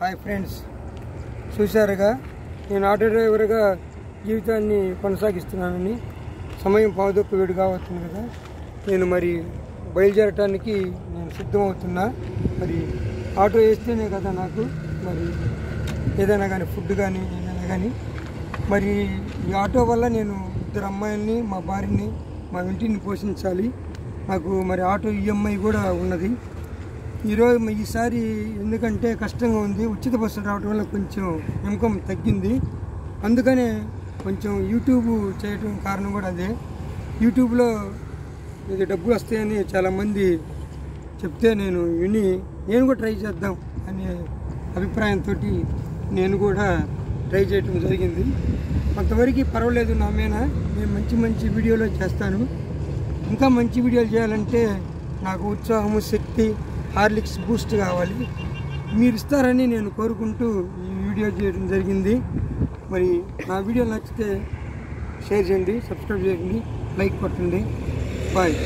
Hi friends, చూశారుగా నేను auto డ్రైవర్గా జీవితాన్ని కొనసాగిస్తున్నానని. సమయం పావుదొక్క వేడిగా అవుతుంది కదా, నేను మరి బయలుదేరటానికి నేను సిద్ధమవుతున్నా. మరి ఆటో వేస్తేనే కదా నాకు మరి ఏదైనా కానీ ఫుడ్ కానీ ఏదైనా కానీ. మరి ఈ ఆటో వల్ల నేను ఇద్దరు అమ్మాయిల్ని, మా భార్యని, మా ఇంటిని పోషించాలి. నాకు మరి ఆటో ఈఎంఐ కూడా ఉన్నది. ఈసారి ఎందుకంటే కష్టంగా ఉంది, ఉచిత బస్సులు రావడం వల్ల కొంచెం ఇన్కమ్ తగ్గింది. అందుకనే కొంచెం యూట్యూబ్ చేయడం కారణం కూడా అదే. యూట్యూబ్లో ఇది డబ్బులు వస్తాయని చాలామంది చెప్తే నేను కూడా ట్రై చేద్దాం అనే అభిప్రాయంతో నేను కూడా ట్రై చేయడం జరిగింది. కొంతవరకు పర్వాలేదు, నా మీద నేను మంచి వీడియోలు చేస్తాను. ఇంకా మంచి వీడియోలు చేయాలంటే నాకు ఉత్సాహము, శక్తి, హార్లిక్స్ బూస్ట్ కావాలి. మీరు ఇస్తారని నేను కోరుకుంటూ ఈ వీడియో చేయడం జరిగింది. మరి నా వీడియో నచ్చితే షేర్ చేయండి, సబ్స్క్రైబ్ చేయండి, లైక్ కొట్టండి. బాయ్.